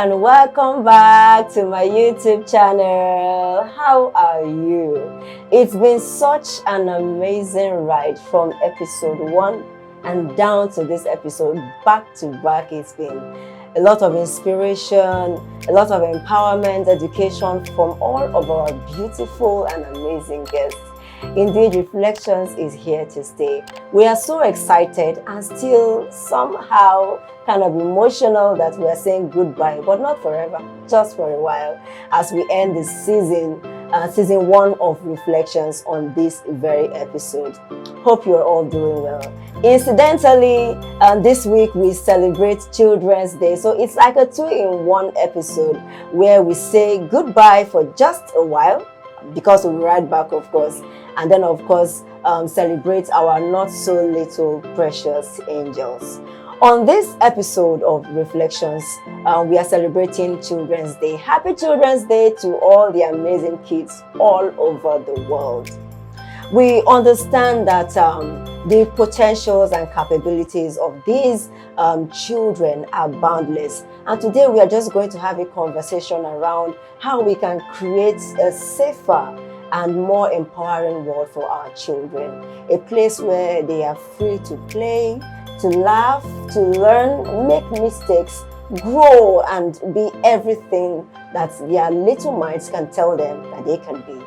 and welcome back to my YouTube channel. How are you? It's been such an amazing ride from episode 1 and down to this episode, back to back. It's been a lot of inspiration, a lot of empowerment, education from all of our beautiful and amazing guests. Indeed, Reflections is here to stay. We are so excited and still somehow kind of emotional that we are saying goodbye, but not forever, just for a while, as we end the season 1 of Reflections on this very episode. Hope you're all doing well. Incidentally, this week we celebrate Children's Day, so it's like a 2-in-1 episode where we say goodbye for just a while, because we'll be right back, of course, and then of course celebrate our not so little precious angels. On this episode of Reflections, we are celebrating Children's Day. Happy Children's Day to all the amazing kids all over the world. We understand that the potentials and capabilities of these children are boundless. And today we are just going to have a conversation around how we can create a safer and more empowering world for our children. A place where they are free to play, to laugh, to learn, make mistakes, grow, and be everything that their little minds can tell them that they can be.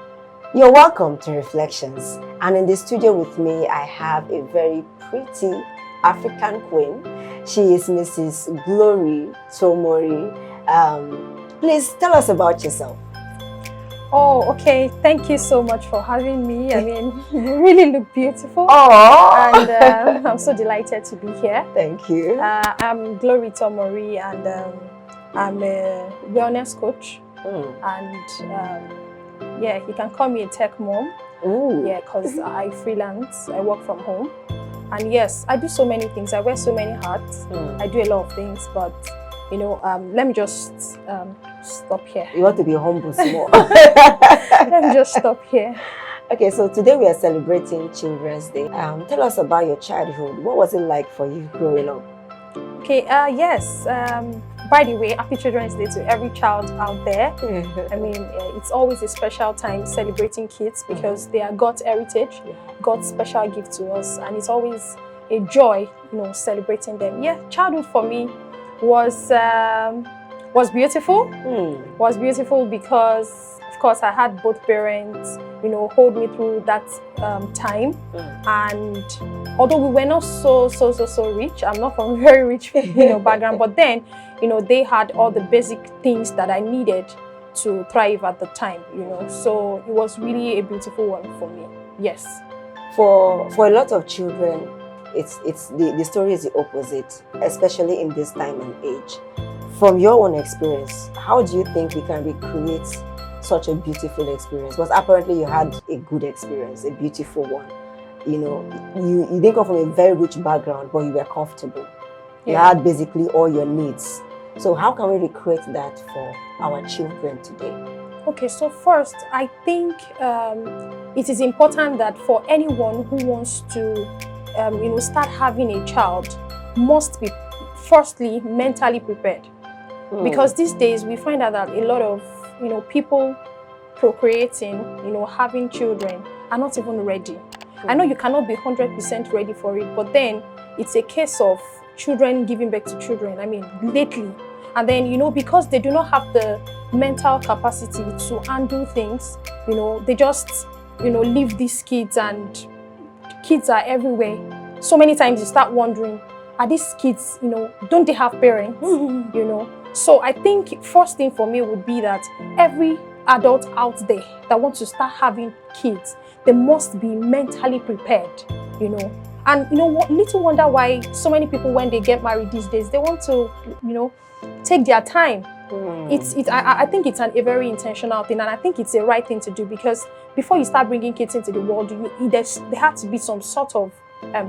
You're welcome to Reflections, and in the studio with me I have a very pretty African queen. She is Mrs. Glory Tomori. Please tell us about yourself. Oh, okay. Thank you so much for having me. I mean, you really look beautiful. Oh, and I'm so delighted to be here. Thank you. I'm Glory Tomori, and I'm a wellness coach. And yeah, you can call me a tech mom. Ooh. Yeah, because I freelance. I work from home. And yes, I do so many things. I wear so many hats. I do a lot of things, but you know, let me just stop here. You want to be humble small. Let me just stop here. Okay, so today we are celebrating Children's Day. Tell us about your childhood. What was it like for you growing up? Okay, yes. By the way, happy Children's Day to every child out there. I mean, it's always a special time celebrating kids because they are God's heritage, God's special gift to us, and it's always a joy, you know, celebrating them. Yeah, childhood for me was beautiful. Was beautiful because, of course, I had both parents, you know, hold me through that time. And although we were not so rich, I'm not from a very rich, you know, background, but then, you know, they had all the basic things that I needed to thrive at the time, you know. So it was really a beautiful one for me. Yes. For a lot of children, the story is the opposite, especially in this time and age. From your own experience, how do you think we can recreate such a beautiful experience? Because apparently you had a good experience, a beautiful one. You know, you didn't come from a very rich background, but you were comfortable. You had basically all your needs. So how can we recreate that for our children today? Okay, so first, I think it is important that for anyone who wants to, you know, start having a child, must be firstly mentally prepared. Because these days we find out that a lot of, you know, people procreating, you know, having children are not even ready. I know you cannot be 100% ready for it, but then it's a case of children giving birth to children, I mean, lately. And then, you know, because they do not have the mental capacity to handle things, you know, they just, you know, leave these kids, and kids are everywhere. So many times you start wondering, are these kids, you know, don't they have parents, you know? So I think first thing for me would be that every adult out there that wants to start having kids, they must be mentally prepared, you know. And you know what? Little wonder why so many people, when they get married these days, they want to, you know, take their time. I think it's a very intentional thing, and I think it's the right thing to do, because before you start bringing kids into the world, there has to be some sort of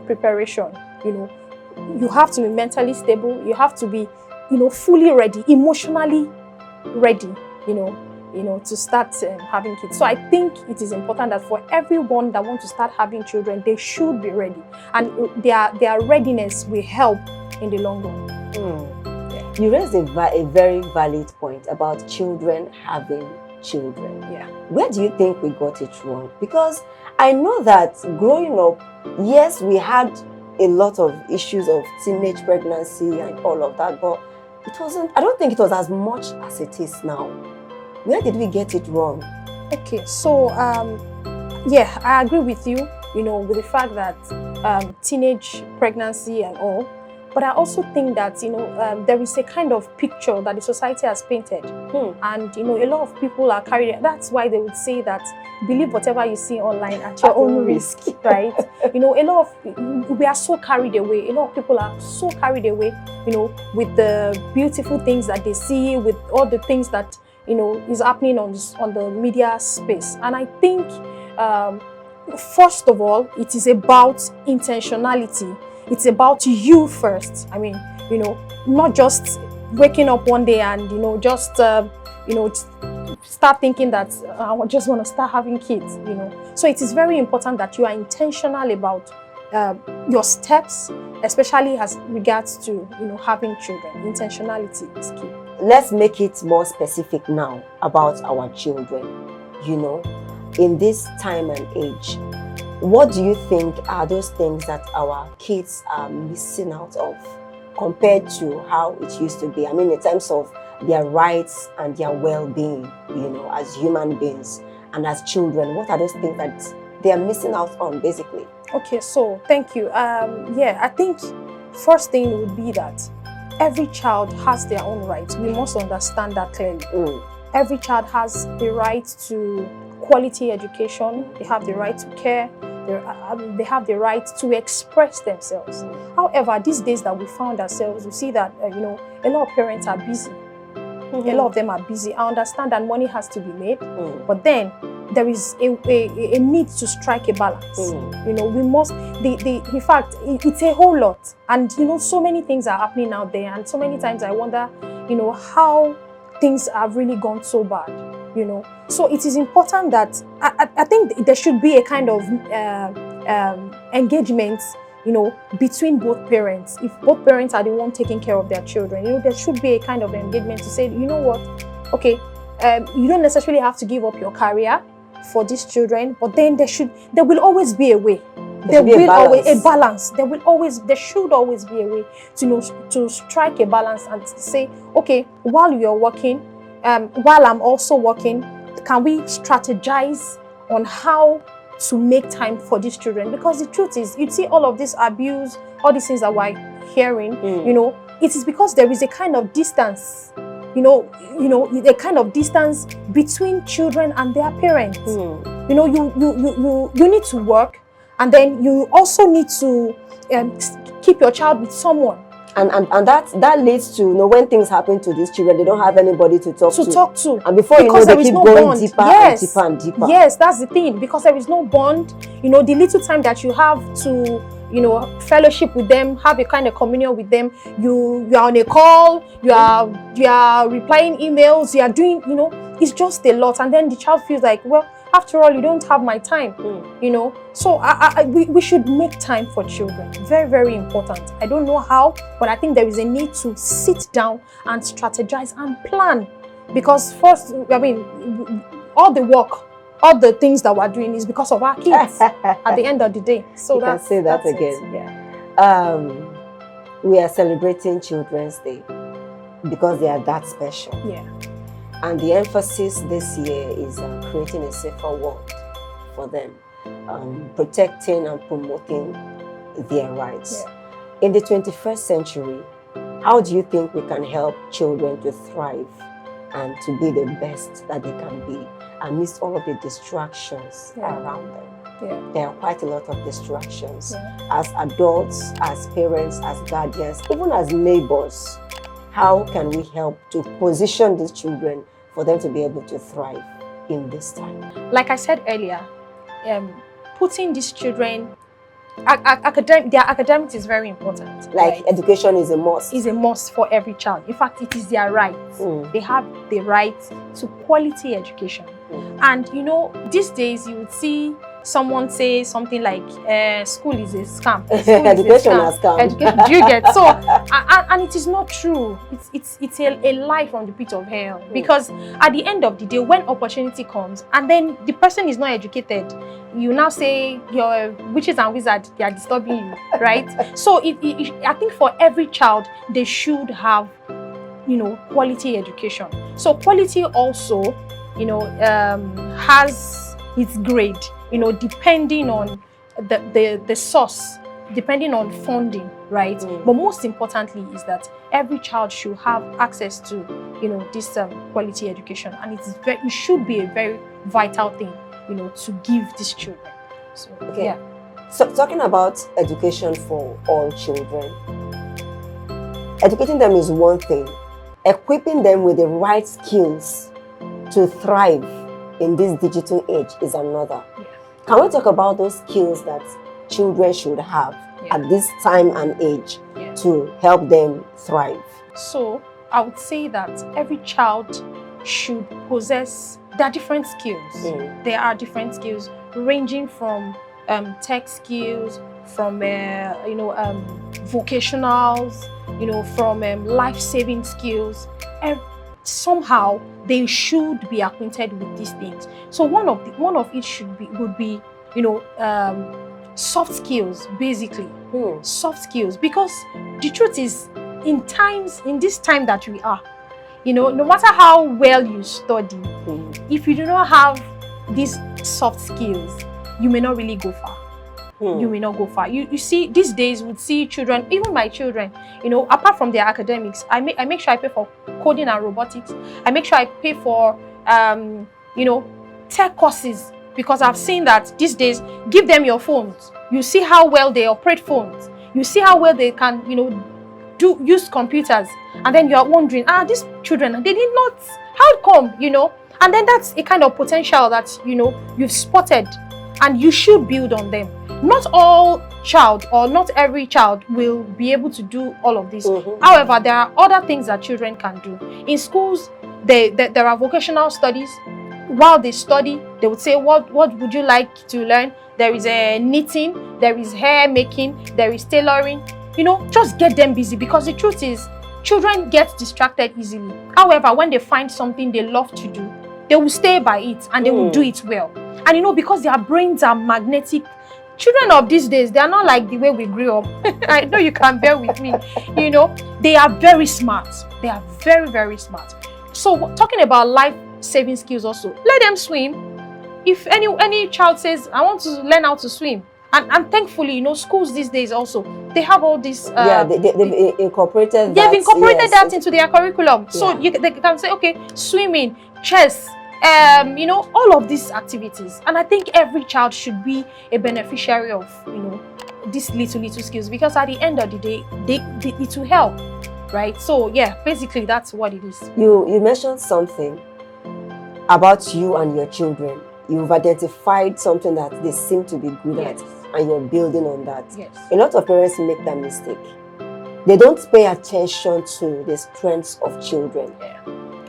preparation. You know, you have to be mentally stable. You have to be, you know, fully ready, emotionally ready. You know, to start having kids. So I think it is important that for everyone that wants to start having children, they should be ready, and their readiness will help in the long run. You raised a very valid point about children having children. Yeah. Where do you think we got it wrong? Because I know that growing up, yes, we had a lot of issues of teenage pregnancy and all of that, but I don't think it was as much as it is now. Where did we get it wrong? Okay, so yeah, I agree with you, with the fact that teenage pregnancy and all. But I also think that, there is a kind of picture that the society has painted. And, a lot of people are carried. That's why they would say that believe whatever you see online at your own risk, right? A lot of, we are so carried away. A lot of people are so carried away, with the beautiful things that they see, with all the things that, is happening on the media space. And I think, first of all, it is about intentionality. It's about you first. I mean, not just waking up one day and, just, start thinking that I just want to start having kids, So it is very important that you are intentional about your steps, especially as regards to, having children. Intentionality is key. Let's make it more specific now about our children, in this time and age. What do you think are those things that our kids are missing out of compared to how it used to be? I mean, in terms of their rights and their well-being, as human beings and as children, what are those things that they are missing out on, basically? Okay, so thank you. Yeah, I think first thing would be that every child has their own rights. We must understand that clearly. Every child has the right to quality education. They have the right to care. They have the right to express themselves. However, these days that we found ourselves, we see that a lot of parents are busy. A lot of them are busy. I understand that money has to be made, but then there is a need to strike a balance. We must. In fact, it's a whole lot, and so many things are happening out there, and so many times I wonder, how things have really gone so bad. So it is important that I think there should be a kind of engagement, between both parents. If both parents are the one taking care of their children, there should be a kind of engagement to say, you know what, okay, you don't necessarily have to give up your career for these children, but then there will always be a way. There will always a balance. There should always be a way to strike a balance and say, okay, while you're working, while I'm also working, can we strategize on how to make time for these children? Because the truth is, you see all of this abuse, all these things that we're hearing, it is because there is a kind of distance, a kind of distance between children and their parents. You need to work, and then you also need to keep your child with someone. And that leads to, when things happen to these children, they don't have anybody to talk to. And before because they keep going deeper and deeper and deeper. Yes, that's the thing. Because there is no bond. The little time that you have to, fellowship with them, have a kind of communion with them. You are on a call. You are replying emails. You are doing, it's just a lot. And then the child feels like, well, after all, you don't have my time, So we should make time for children. Very, very important. I don't know how, but I think there is a need to sit down and strategize and plan. Because first, I mean, all the work, all the things that we're doing is because of our kids at the end of the day. So you can say that again. Yeah. We are celebrating Children's Day because they are that special. Yeah. And the emphasis this year is creating a safer world for them, protecting and promoting their rights. Yeah. In the 21st century, how do you think we can help children to thrive and to be the best that they can be amidst all of the distractions around them? Yeah. There are quite a lot of distractions. As adults, as parents, as guardians, even as neighbors. How can we help to position these children for them to be able to thrive in this time? Like I said earlier, putting these children, their academics is very important. Like right? Education is a must. Is a must for every child. In fact, it is their right. They have the right to quality education. And these days you would see someone say something like school is a scam, school Education is a has come. Education, do you get? So and it is not true. It's a lie from the pit of hell, because at the end of the day, when opportunity comes and then the person is not educated, you now say your witches and wizards, they are disturbing you, right? So I think for every child they should have, you know, quality education. So quality also, you know, has its grade, you know, depending on the source, depending on funding, right? But most importantly is that every child should have access to, you know, this quality education, and it should be a very vital thing, you know, to give these children. So Okay. yeah. So talking about education for all children, educating them is one thing. Equipping them with the right skills to thrive in this digital age is another. Yeah. Can we talk about those skills that children should have at this time and age to help them thrive? So I would say that every child should possess, there are different skills. There are different skills ranging from tech skills, from vocationals, you know, from life-saving skills. Somehow they should be acquainted with these things. So one of it would be, you know, soft skills, basically. Soft skills, because the truth is, in this time that we are, you know, no matter how well you study, if you do not have these soft skills, you may not really go far. You may not go far. You see, these days we see children, even my children, you know, apart from their academics, I make sure I pay for coding and robotics. I make sure I pay for you know, tech courses, because I've seen that these days, give them your phones. You see how well they operate phones. You see how well they can, you know, use computers. And then you are wondering, these children, they did not, how come, you know? And then that's a kind of potential that, you know, you've spotted, and you should build on them. Not all child, or not every child, will be able to do all of this. However, there are other things that children can do. In schools, there are vocational studies. While they study, they would say, what would you like to learn? There is knitting, there is hair making, there is tailoring. You know, just get them busy, because the truth is, children get distracted easily. However, when they find something they love to do, they will stay by it, and they will do it well. And you know, because their brains are magnetic. Children of these days, they are not like the way we grew up. I know you can bear with me. You know, they are very smart. They are very, very smart. So talking about life-saving skills also, let them swim. If any child says, I want to learn how to swim, and thankfully, you know, schools these days also, they have all this. They've incorporated that. They've incorporated that into their curriculum. So they can say, okay, swimming, chess, you know, all of these activities. And I think every child should be a beneficiary of, you know, these little skills, because at the end of the day, it will help, right? So yeah, basically that's what it is. You mentioned something about you and your children. You've identified something that they seem to be good at, and you're building on that. A lot of parents make that mistake. They don't pay attention to the strengths of children.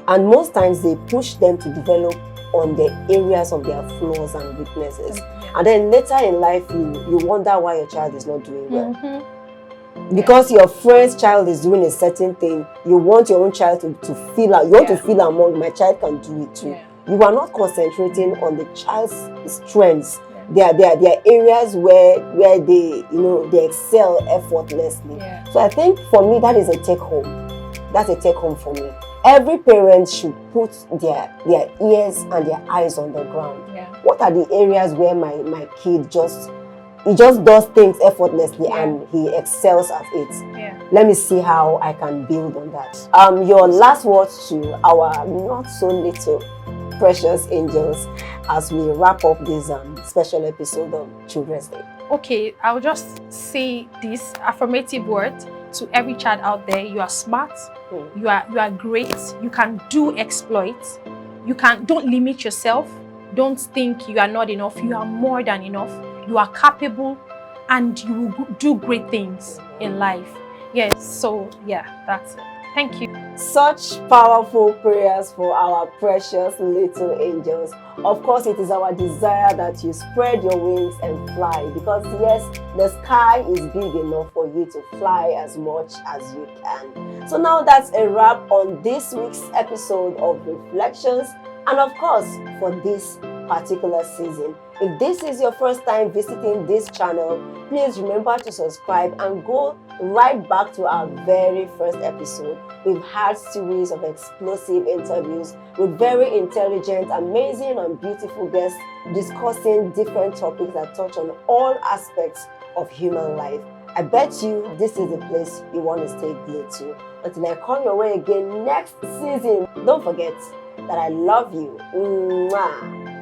And most times they push them to develop on the areas of their flaws and weaknesses. And then later in life, you wonder why your child is not doing well. Because your friend's child is doing a certain thing, you want your own child to feel out. You want to feel among, my child can do it too. You are not concentrating on the child's strengths. There are areas where they, you know, they excel effortlessly. So I think for me, that is a take home. That's a take home for me. Every parent should put their ears and their eyes on the ground. What are the areas where my kid just does things effortlessly and he excels at it? Let me see how I can build on that. Your last words to our not so little precious angels as we wrap up this special episode of Children's Day. Okay, I'll just say this affirmative word to every child out there. You are smart. You are great. You can do exploits. Don't limit yourself. Don't think you are not enough. You are more than enough. You are capable, and you will do great things in life. Yes, so yeah, that's it. Thank you. Such powerful prayers for our precious little angels. Of course, it is our desire that you spread your wings and fly, because yes, the sky is big enough for you to fly as much as you can. So now that's a wrap on this week's episode of Reflections, and of course, for this particular season. If this is your first time visiting this channel, please remember to subscribe and go right back to our very first episode. We've had series of explosive interviews with very intelligent, amazing, and beautiful guests discussing different topics that touch on all aspects of human life. I bet you this is the place you want to stay glued to. Until I come your way again next season, don't forget that I love you. Mwah.